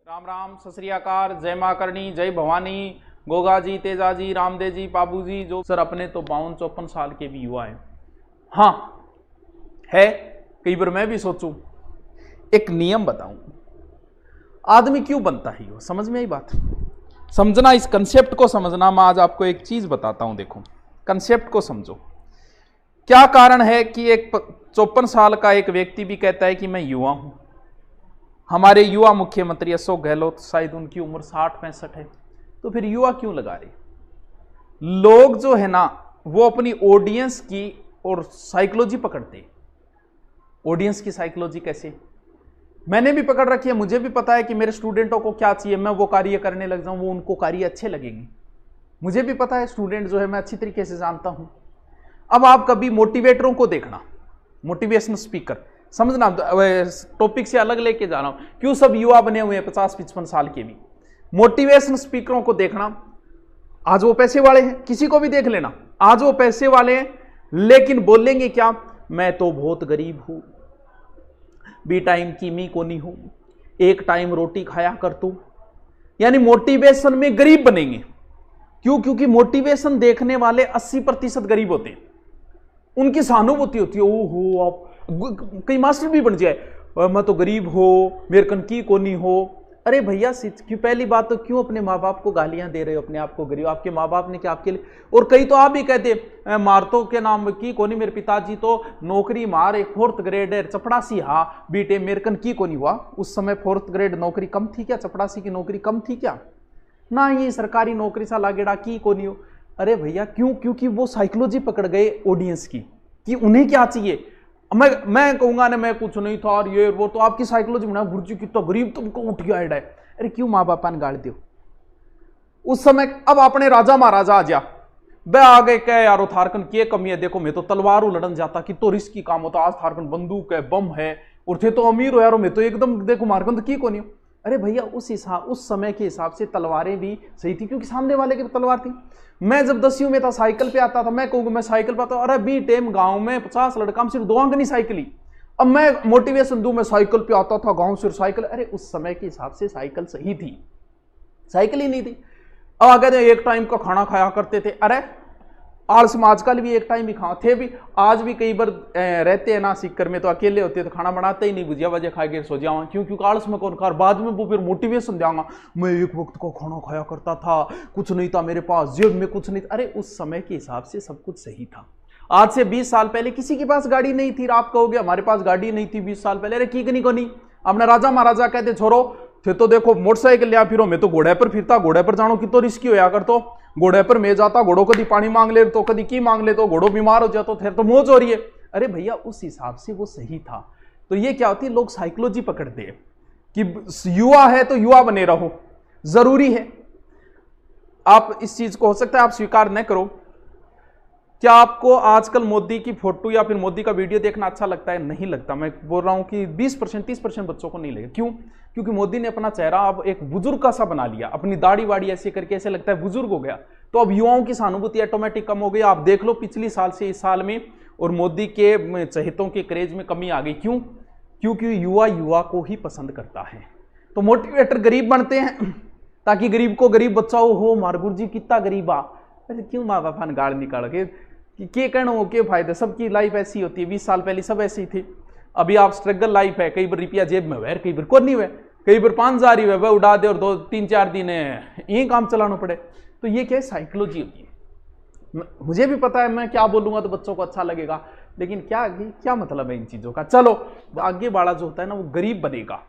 राम राम, सत श्री अकाल, जय माँ करणी, जय भवानी, गोगा जी, तेजा जी, रामदेव जी, बाबू जी। जो सर अपने तो 52-54 साल के भी युवा है। हाँ है, कई बार मैं भी सोचूं, एक नियम बताऊं, आदमी क्यों बनता है युवा, समझ में आई बात? समझना, इस कंसेप्ट को समझना। मैं आज आपको एक चीज बताता हूं, देखो कंसेप्ट को समझो। क्या कारण है कि एक 54 साल का एक व्यक्ति भी कहता है कि मैं युवा हूं? हमारे युवा मुख्यमंत्री अशोक गहलोत, शायद उनकी उम्र 60-65 है, तो फिर युवा क्यों लगा रहे? लोग जो है ना, वो अपनी ऑडियंस की और साइकोलॉजी पकड़ते। ऑडियंस की साइकोलॉजी कैसे? मैंने भी पकड़ रखी है, मुझे भी पता है कि मेरे स्टूडेंटों को क्या चाहिए, मैं वो कार्य करने लग जाऊं, वो उनको कार्य अच्छे लगेंगे। मुझे भी पता है, स्टूडेंट जो है मैं अच्छी तरीके से जानता हूं। अब आप कभी मोटिवेटरों को देखना, मोटिवेशनल स्पीकर, समझना, टॉपिक से अलग लेके जा रहा हूं, क्यों सब युवा बने हुए हैं 50-55 साल के भी। मोटिवेशनल स्पीकरों को देखना, आज वो पैसे वाले हैं, किसी को भी देख लेना, आज वो पैसे वाले हैं, लेकिन बोलेंगे क्या? मैं तो बहुत गरीब हूं, बी टाइम की मी को नहीं हूं, एक टाइम रोटी खाया कर तू। यानी मोटिवेशन में गरीब बनेंगे। क्यों? क्योंकि मोटिवेशन देखने वाले 80% गरीब होते हैं, उनकी सहानुभूति होती है। ओहो, आप कई मास्टर भी बन जाए, मैं तो गरीब हो, मेरे कन की को नहीं हो। अरे भैया, क्यों? पहली बात तो क्यों अपने माँ बाप को गालियां दे रहे हो, अपने आप को गरीब? आपके माँ बाप ने क्या आपके लिए? और कई तो आप भी कहते मारतो के नाम की कोनी, मेरे पिताजी तो नौकरी मार, एक 4th ग्रेड चपड़ासी, हाँ बीटे मेरे कन की को नहीं हुआ। उस समय 4th ग्रेड नौकरी कम थी क्या? चपड़ासी की नौकरी कम थी क्या? ना, ये सरकारी नौकरी सा लागेड़ा की को नहीं हो। अरे भैया क्यों? क्योंकि वो साइकोलॉजी पकड़ गए ऑडियंस की कि उन्हें क्या चाहिए। मैं कहूंगा ना, मैं कुछ नहीं था और ये वो, तो आपकी साइकोलॉजी बना, गुरुजी कितना गरीब तुमको उठ गया है। अरे क्यों माँ बापा ने गाड़ दियो उस समय? अब अपने राजा महाराजा आ जा, वे आ गए, कह यारो थारकन की कमी है, देखो मैं तो तलवार लड़न जाता, कि तो रिस्की काम होता, आज थारकन बंदूक है, बम है, और थे तो अमीर हो यारो, मैं तो एकदम देखो मारकन की को नहीं। अरे भैया, उस समय के हिसाब से तलवारें भी सही थी, क्योंकि सामने वाले की तलवार थी। मैं जब 10वीं में था, साइकिल पे आता था, मैं कहूंगा मैं साइकिल पे आता, अरे बी टाइम गांव में 50 लड़का सिर्फ 2 अंक नहीं साइकिल ही। अब मैं मोटिवेशन दूं, मैं साइकिल पे आता था गांव, सिर्फ साइकिल। अरे उस समय के हिसाब से साइकिल सही थी, साइकिल ही नहीं थी। अब आगे एक टाइम का खाना खाया करते थे। अरे आलस में आजकल भी एक टाइम ही खा थे भी, आज भी कई बार रहते हैं ना सीकर में, तो अकेले होते हैं तो खाना बनाते ही नहीं, भुजिया वजिया खा के सो जावा। क्यों? क्योंकि आलस में कौन खा, बाद में वो फिर मोटिवेशन देगा, मैं एक वक्त को खाना खाया करता था, कुछ नहीं था मेरे पास, जेब में कुछ नहीं था। अरे उस समय के हिसाब से सब कुछ सही था। आज से 20 साल पहले किसी के पास गाड़ी नहीं थी। आप कहोगे हमारे पास गाड़ी नहीं थी 20 साल पहले, अरे की नहीं को नहीं। अपने राजा महाराजा कहते छोरो थे तो देखो मोटरसाइकिल लिया फिरो, मैं तो घोड़े पर फिरता, घोड़े पर जानो कि तो रिस्की होया कर, तो घोड़े पर मैं जाता, घोड़ो कभी पानी मांग ले तो कभी की मांग ले, तो घोड़ो बीमार हो जाता, फिर तो मौज हो रही है। अरे भैया, उस हिसाब से वो सही था। तो ये क्या होती है, लोग साइकोलॉजी पकड़ते हैं कि युवा है तो युवा बने रहो, जरूरी है। आप इस चीज को हो सकता है आप स्वीकार न करो। क्या आपको आजकल मोदी की फोटो या फिर मोदी का वीडियो देखना अच्छा लगता है? नहीं लगता। मैं बोल रहा हूं कि 20% 30% बच्चों को नहीं लगेगा। क्यों? क्योंकि मोदी ने अपना चेहरा अब एक बुजुर्ग का सा बना लिया, अपनी दाढ़ी वाड़ी ऐसे करके ऐसे लगता है बुजुर्ग हो गया। तो अब युवाओं की सहानुभूति ऑटोमेटिक कम हो गई। आप देख लो पिछली साल से इस साल में, और मोदी के चहेतों के क्रेज में कमी आ गई। क्यों? क्योंकि युवा को ही पसंद करता है। तो मोटिवेटर गरीब बनते हैं ताकि गरीब को गरीब बच्चा हो, मार गुरुजी कितना गरीब आ। अरे क्यों माँ बापा ने गाड़ निकाल के कहना हो के फायदा? सबकी लाइफ ऐसी होती है, 20 साल पहले सब ऐसे ही थे। अभी आप स्ट्रगल लाइफ है, कई बार रुपया जेब में वह, कई बार को नहीं हुए, कई बार 5,000 ही वह उड़ा दे और 2-3-4 दिन यही काम चलाना पड़े। तो ये क्या साइकोलॉजी होती है। मुझे भी पता है मैं क्या बोलूंगा तो बच्चों को अच्छा लगेगा, लेकिन क्या मतलब है इन चीजों का। चलो आगे वाला जो होता है ना, वो गरीब बनेगा।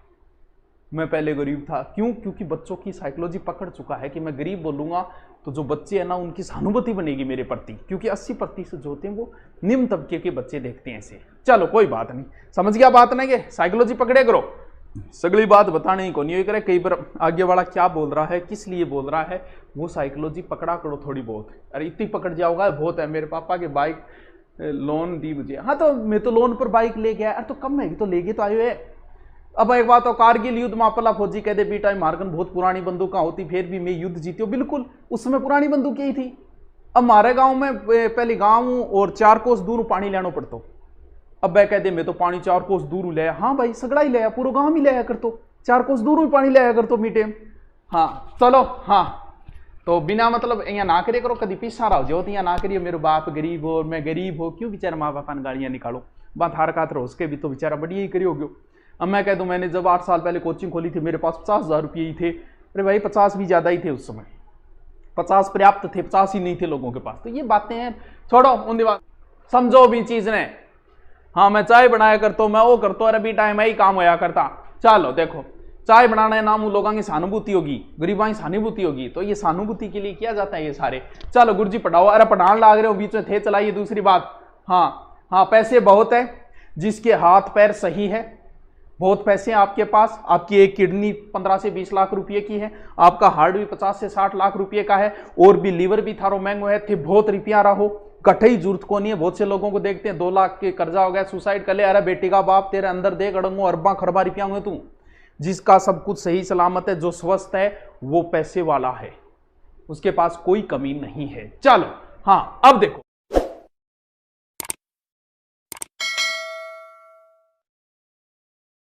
मैं पहले गरीब था, क्यों? क्योंकि बच्चों की साइकोलॉजी पकड़ चुका है कि मैं गरीब बोलूंगा तो जो बच्चे हैं ना, उनकी सहानुभूति बनेगी मेरे प्रति, क्योंकि 80% जो होते हैं वो निम्न तबके के बच्चे देखते हैं ऐसे। चलो कोई बात नहीं, समझ गया बात नहीं, साइकोलॉजी पकड़े करो, सगली बात बताने को नहीं करे। कई बार आगे वाला क्या बोल रहा है, किस लिए बोल रहा है, वो साइकोलॉजी पकड़ा करो थोड़ी बहुत। अरे इतनी पकड़ जाओगा बहुत है। मेरे पापा के बाइक लोन दी मुझे, हाँ तो मैं तो लोन पर बाइक ले गया। अरे तो कम महंगी तो लेके तो आयो है। अब एक बात, तो कारगिल युद्ध में अपला फौजी कहते बी टाइम मारकन बहुत पुरानी बंदूक होती, फिर भी मैं युद्ध जीती। बिल्कुल उस समय पुरानी बंदूक ही थी। अब हमारे गांव में पहले गांव और 4 कोस दूर पानी लेना पड़ता। अब वह कहते मैं तो पानी 4 कोस दूर ले, हाँ भाई सगड़ा ही ले, पूरा गांव ही ले कर। तो 4 कोस दूर भी पानी ले आया कर तो मीटे। हाँ चलो, हाँ तो बिना मतलब यहाँ ना करे करो, कभी पीछा रहो जो यहाँ ना करिए, मेरे बाप गरीब हो मैं गरीब हो, क्यों बेचारे माँ बाप ने गालियाँ निकालो, बात हार कात रहो, उसके भी तो बेचारा बढ़िया ही करी होगी। अब मैं कह दूँ मैंने जब 8 साल पहले कोचिंग खोली थी मेरे पास 50,000 रुपये ही थे। अरे भाई 50 भी ज़्यादा ही थे उस समय, 50 पर्याप्त थे, 50 ही नहीं थे लोगों के पास। तो ये बातें हैं, छोड़ो उन बात, समझो भी चीज़ ने। हाँ मैं चाय बनाया करता हूँ, मैं वो करता हूँ, अरे भी टाइम ही काम होया करता। चलो देखो, चाय बनाना है नाम लोगों की सहानुभूति होगी, गरीबों की सहानुभूति होगी, तो ये सहानुभूति के लिए किया जाता है ये सारे। चलो गुरुजी पढ़ाओ, अरे पढ़ाने लाग रहे हो बीच में थे चलाइए। दूसरी बात, हाँ हाँ पैसे बहुत है, जिसके हाथ पैर सही है, बहुत पैसे हैं आपके पास, आपकी एक किडनी 15 से 20 लाख रुपए की है, आपका हार्ट भी 50 से 60 लाख रुपए का है, और भी लीवर भी थारो महंगो है, थे बहुत रुपया रहो, कठई जरूरत को नहीं है। बहुत से लोगों को देखते हैं 2 लाख के कर्जा हो गया, सुसाइड कर ले, अरे बेटी का बाप तेरे अंदर देख अड़ंगो अरबा खरबा रुपया हुए तू। जिसका सब कुछ सही सलामत है, जो स्वस्थ है, वो पैसे वाला है, उसके पास कोई कमी नहीं है। चलो हाँ अब देखो,